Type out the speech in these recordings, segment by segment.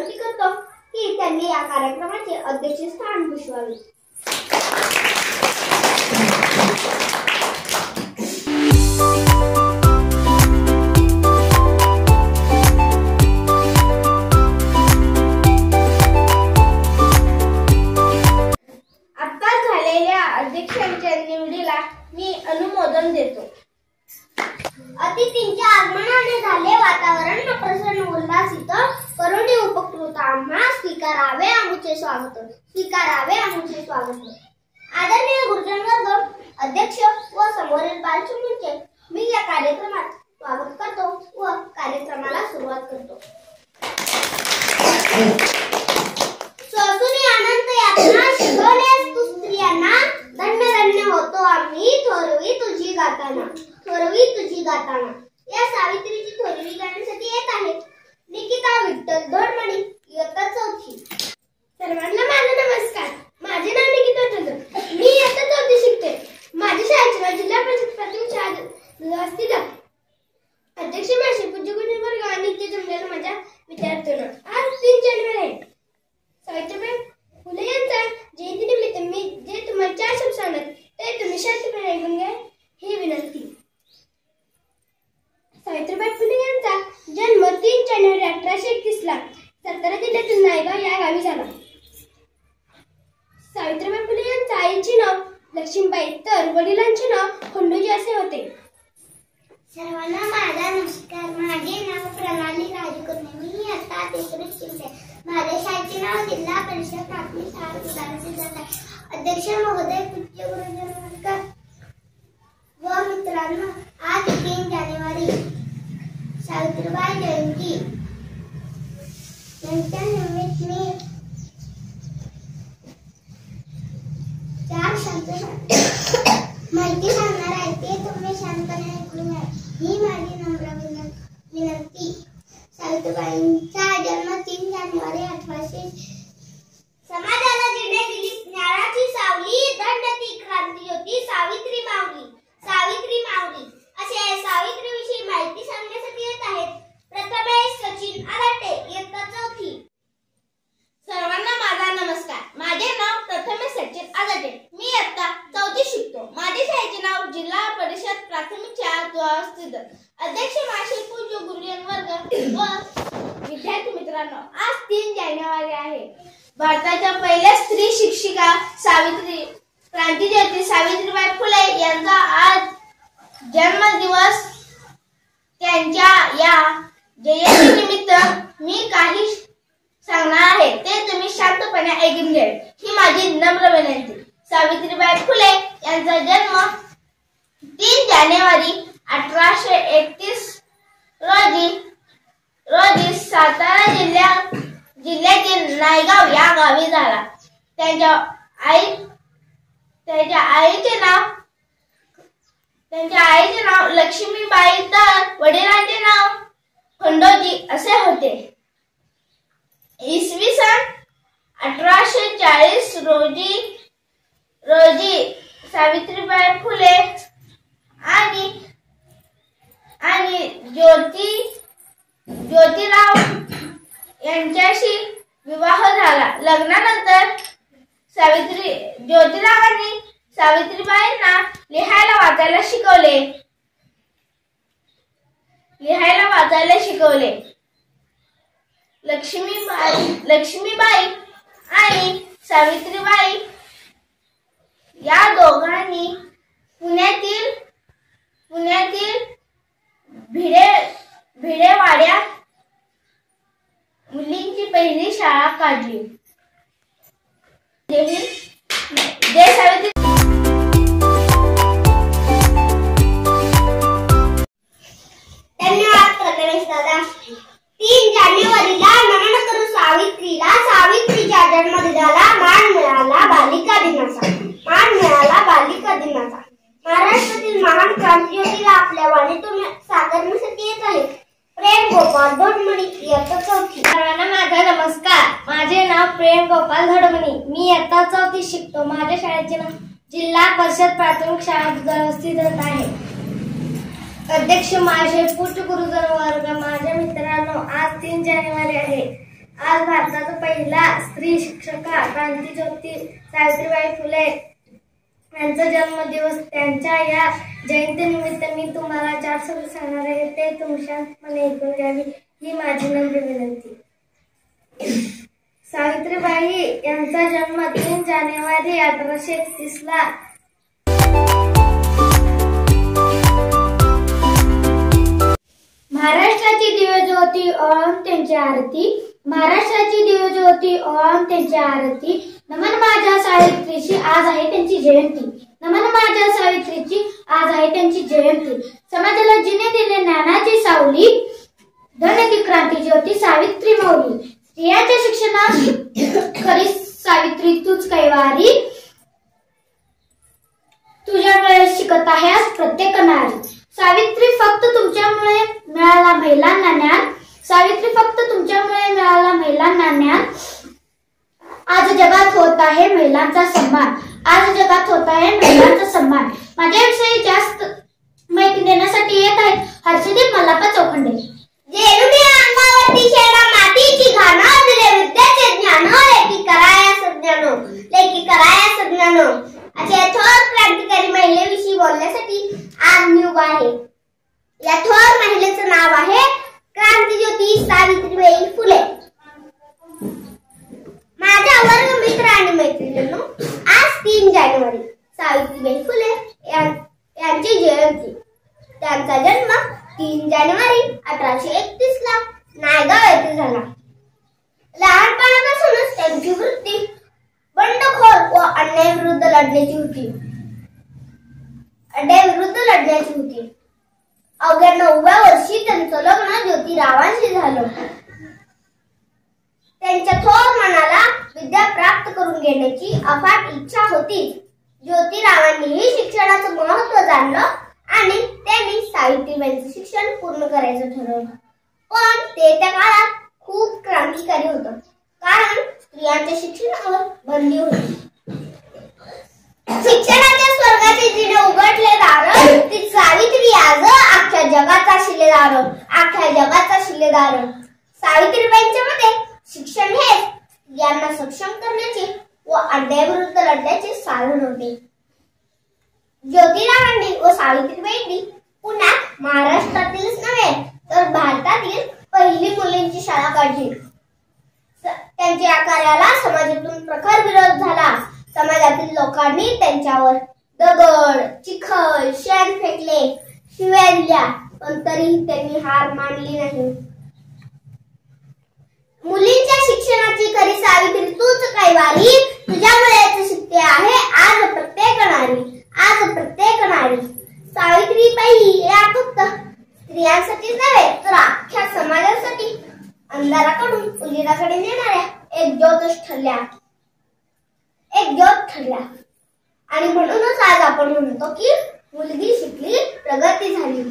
विनंती करतो की त्यांनी या कार्यक्रमाचे अध्यक्षस्थान भूषवावे। अध्यक्षांच्या निवडीला मी अनुमोदन देतो। अतिथींच्या आगमनाने झाले वातावरण प्रसन्न उल्हासित करून उपकृत आम्हा स्वीकारावे आमुचे स्वागत, स्वीकारावे आमुचे स्वागत। आदरणीय गुरुजन वर्ग, अध्यक्ष व समोरील बालचिमुकले मी या कार्यक्रमात स्वागत करतो व कार्यक्रमाला सुरुवात करतो। स्वसुनी अनंत यातना शिकवल्यास तू स्त्रियांना, धन्य धन्य होतो आम्ही थोरवी तुझी गाताना, थोरवी तुझी गाताना। या सावित्रीची थोरवी गाण्यासाठी येत आहेत निकिता विठ्ठल धोडमणी, इयत्ता 4थी। सर्वांना माझा नमस्कार। माझे नाव निकिता धोडमणी, मी इयत्ता 4थी शिकते। माझ्या शाळेचे नाव जिल्हा परिषद प्राथमिक शाळा वस्तीदा। अध्यक्ष माशी पूज्य गुरुजन वर्ग आणि इथे जमलेल्या माझ्या विद्यार्थ्यांनो, आज 3 जानेवारी आहे। सावित्रीबाई फुले यांचा जयंतीनिमित्त मी जे तुम्हाला 4 शब्द सांगत ते तुम्ही शांतपणे ऐकून घ्या ही विनंती। सावित्रीबाई फुले यांचा जन्म 3 जानेवारी 1831 ला सातारा जिल्ह्यातील नायगाव या गावी झाला। सावित्रीबाई फुले यांच्या आईचे नाव लक्ष्मीबाई तर वडिलांचे नाव खंडोजी असे होते। सर्वांना माझा नमस्कार। माझे नाव प्रणाली राजकुर्मे, मी इयत्ता 3री शिकते। माझ्या शाळेचे नाव जिल्हा परिषद प्राथमिक शाळा सुधारसिद्धार्थ आहे। अध्यक्ष महोदय, पूज्य गुरुजन वर्ग व मित्रांनो, आज 3 जानेवारी सावित्रीबाई जयंती। यांच्या निमित्त मी 4 शब्द माहिती सांगणार आहे, ते तुम्ही शांतपणे ऐकून घ्या ही माझी नम्र विनंती। सावित्रीबाईंचा जन्म 3 जानेवारी 1800। समाजाला जिने दिली ज्ञानाची सावली, दंडती क्रांती होती सावित्री माऊली, सावित्री माऊली। असे सावित्रीविषयी माहिती सांगण्यासाठी येत आहेत प्रथमेश सचिन आराटे, इयत्ता 4थी। सर्वांना माझा नमस्कार। माझे नाव प्रथमेश सचिन आराटे, मी इयत्ता 4थी शिकतो। माझ्या शाळेचे नाव जिल्हा परिषद प्राथमिक शाळा वस्तीदा। अध्यक्ष माशी पूज्य गुरुजन वर्ग व विद्यार्थी मित्रांनो, आज 3 जानेवारी आहे। भारताच्या पहिल्या स्त्री शिक्षिका सावित्री क्रांतिज्योती सावित्रीबाई फुले यांचा आज जन्मदिवस। त्यांच्या या जयंतीनिमित्त मी काही सांगणार आहे, ते तुम्ही शांतपणे ऐकून घ्या ही माझी नम्र विनंती। सावित्रीबाई फुले यांचा जन्म 3 जानेवारी 1831 रोजी सातारा जिल्ह्यातील नायगाव या गावी झाला। त्यांच्या आईचे नाव लक्ष्मीबाई तर वडिलांचे नाव खंडोजी असे होते। इसवी सन 1840 रोजी सावित्रीबाई फुले आणि ज्योतिराव यांच्याशी विवाह झाला। लग्नानंतर ज्योतिरावांनी सावित्रीबाईंना लिहायला वाचायला शिकवले। लक्ष्मीबाई आणि सावित्रीबाई या दोघांनी पुण्यातील भिडेवाड्यात मुलींची पहिली शाळा काढली। जय सावित्री। धन्यवाद प्रकाश दादा। 3 जानेवारीला नमन करू सावित्रीला, सावित्रीच्या जन्मदिनाला मान मिळाला बालिका दिनाचा, मान मिळाला बालिका दिनाचा। महाराष्ट्रातील महान क्रांतिज्योतीला आपल्या वाणीतून सादरण्यासाठी येत आहेत प्रेम गोपाल धोडमणी, इयत्ता 4थी। सर्वांना माझा नमस्कार। माझे नाव प्रेम गोपाल धोडमणी, मी इयत्ता 4थी शिकतो। माझ्या शाळेचे नाव जिल्हा परिषद प्राथमिक शाळा वस्तीदा आहे। अध्यक्ष माझे पूज्य गुरुजन वर्ग, माझ्या मित्रांनो, आज 3 जानेवारी आहे। आज भारताचा पहिला स्त्री शिक्षिका क्रांतीज्योती सावित्रीबाई फुले यांचा जन्मदिवस. त्यांच्या या जयंतीनिमित्त मी तुम्हाला 4 शब्द सांगणार आहे, ते तुम्ही शांतपणे ऐकून घ्यावी ही माझी नम्र विनंती. सावित्रीबाई यांचा जन्म 3 जानेवारी 1831 ला महाराष्ट्राची दिव्यज्योती ओवाळून त्यांची आरती. महाराष्ट्राची दिव्यज्योती ओवाळून त्यांची आरती. नमन माझ्या सावित्रीची आज आहे त्यांची जयंती. नमन माझ्या सावित्रीची आज आहे त्यांची जयंती. समाजाला जिने दिले ज्ञानाची सावली, धन्य ती क्रांतीज्योती सावित्री माऊली. स्त्रियांच्या शिक्षणात खरी सावित्री तूच कैवारी, तुझ्यामुळे शिकत आहे आज प्रत्येक नारी. सावित्री फक्त तुमच्यामुळे मिळाला महिलांना ज्ञान. सावित्री फक्त तुमच्यामुळे मिळाला महिलांना ज्ञान. आज जगात होत आहे महिलांचा सन्मान. आज जगात होत आहे महिलांचा सन्मान. माझ्याविषयी जास्त माहिती देण्यासाठी येत आहेत हर्षदीप मल्लाप्पा चौखंडे. जेरुणी अंगावरती शेणा मातीची घाण, दिले विद्याचे ज्ञान, लेकी कराया सज्ञानो, लेकी कराया सज्ञानो. अशा थोर क्रांतिकारी महिलेविषयी बोलण्यासाठी आज मी उभा आहे. या थोर महिलेचं नाव आहे क्रांतीज्योती सावित्रीबाई फुले. माझ्या वर्ग मित्र आणि मैत्रिणींनो, आज 3 जानेवारी सावित्रीबाई फुले यांची जयंती. त्यांचा जन्म 3 जानेवारी 1831 ला नायगाव येथे झाला. लहानपणापासूनच त्यांची वृत्ती बंडखोर व अन्यायाविरुद्ध लढण्याची होती. अवघ्या 9व्या वर्षी त्यांचं लग्न ज्योतिरावांशी झालं. त्यांच्या थोर मनाला विद्या प्राप्त करून घेण्याची अफाट इच्छा होती. ज्योतिरावांनीही शिक्षणाचं महत्त्व जाणलं आणि त्यांनी सावित्रीबाईंचं शिक्षण पूर्ण करायचं ठरवलं. पण ते त्या काळात खूप क्रांतिकारी होतं, कारण स्त्रियांच्या शिक्षणावर बंदी होती. शिक्षणाच्या स्वर्गाचे जिने उघडले दार, ती सावित्री आज अख्ख्या जगाचा शिलेदार. सावित्रीबाईंच्या मते शिक्षण हे स्त्रियांना सक्षम करण्याचे व अन्यायाविरुद्ध लढण्याचे साधन होते. ज्योतिरावांनी व सावित्रीबाईंनी पुण्यात महाराष्ट्रातीलच नव्हे तर भारतातील पहिली मुलींची शाळा काढली. त्यांच्या या कार्याला समाजातून प्रखर विरोध झाला. समाजातील लोकांनी त्यांच्यावर दगड, चिखल, शेण फेकले, शिव्या दिल्या, पण तरीही त्यांनी हार मानली नाही. मुलींच्या शिक्षणाची खरी सावित्री तूच कैवारी, तुझ्यामुळे शिकते आहे आज प्रत्येक नारी. सावित्रीबाई या फक्त स्त्रियांसाठीच नव्हे तर अख्ख्या समाजासाठी अंधाराकडून उजेडाकडे नेणाऱ्या एक ज्योत ठरल्या. आणि म्हणूनच आज आपण म्हणतो की मुलगी शिकली, प्रगती झाली.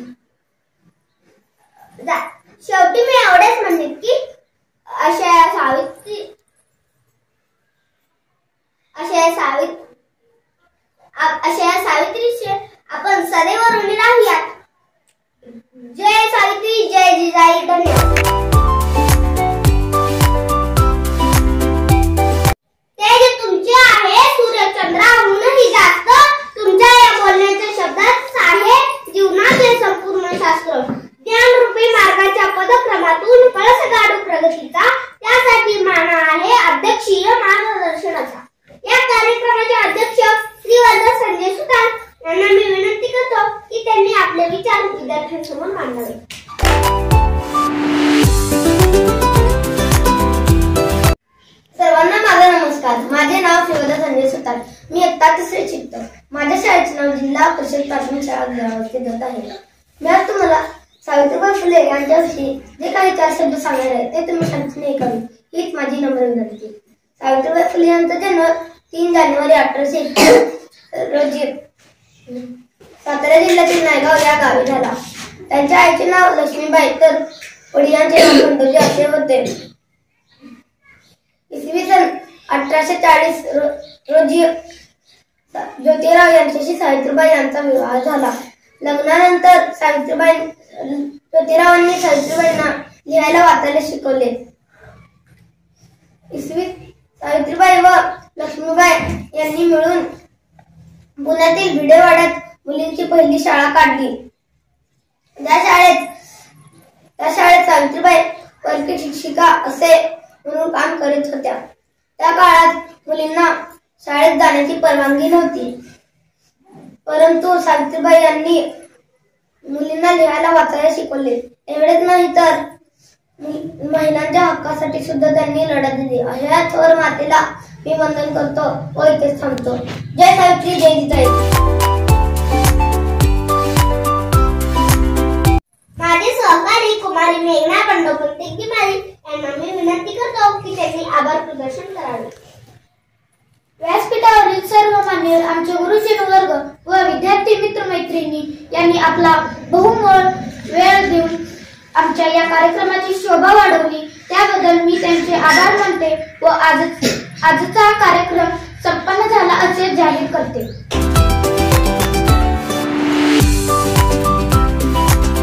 शेवटी मी एवढेच म्हणेन की अशा सावित्रीचे आपण सदैव ऋणी राहूयात. जय सावित्री, जय जिजाई. धन्यवाद. चंद्राहूनही जास्त तुमच्या या बोलण्याच्या शब्दात आहे जीवनाचे संपूर्ण शास्त्र. ज्ञानरूपी मार्गाच्या पदक्रमातून कळस गाडू प्रगतीचा, त्यासाठी माना आहे अध्यक्षीय मार्गदर्शनाचा. या कार्यक्रमाचे अध्यक्ष श्रीवर्ध संजय सुतार यांना मी विनंती करतो की त्यांनी आपले विचार विद्यार्थ्यांसमोर मांडावे. सर्वांना माझा नमस्कार. माझे नाव श्रीवर्ध संजय सुतार. मी इयत्ता 3रीत शिकतो. माझ्या शाळेचे नाव जिल्हा परिषद प्राथमिक शाळा देत आहे. मी आज तुम्हाला सावित्रीबाई फुले यांच्याविषयी जे काही 4 शब्द सांगणार आहे ते तुम्ही शांतपणे ऐकावे हीच माझी नम्र विनंती. सावित्रीबाई फुले यांचा जन्म 3 जानेवारी 1831 रोजी सातारा जिल्ह्यातील नायगाव या गावी झाला. त्यांच्या आईचे नाव लक्ष्मीबाई तर वडिलांचे नाव खंडोजी असे होते. इसवी सन 1840 रोजी ज्योतिराव यांच्याशी सावित्रीबाई यांचा विवाह झाला. लग्नानंतर ज्योतिरावांनी सावित्रीबाईंना लिहायला वाचायला शिकवले. इसवीत सावित्रीबाई व लक्ष्मीबाई यांनी मिळून पुण्यातील भिडेवाड्यात मुलींची पहिली शाळा काढली. त्या शाळेत सावित्रीबाई परकीय शिक्षिका असे म्हणून काम करीत होत्या. त्या काळात मुलींना शाळेत जाण्याची परवानगी नव्हती, परंतु सावित्रीबाई यांनी मुलींना लिहायला वाचायला शिकवले. एवढेच नाही तर महिलांच्या हक्कासाठी सुद्धा त्यांनी लढा दिली. अशा थोर मातेला मी वंदन करतो व इथेच थांबतो. जय सावित्री, जय जिजाई. माझे सहकारी कुमारी मेघना बंडोपंत गिमारी यांना मी विनंती करतो की त्यांनी आभार प्रदर्शन करावे. व्यासपीठावरील सर्व मान्यवर, आमचे गुरुजन वर्ग व विद्यार्थी मित्र मैत्रिणी यांनी आपला बहुमोल वेळ देऊन आमच्या या कार्यक्रमाची शोभा वाढवली, त्याबद्दल मी त्यांचे आभार मानते व आजचा कार्यक्रम संपन्न झाला असे जाहीर करते.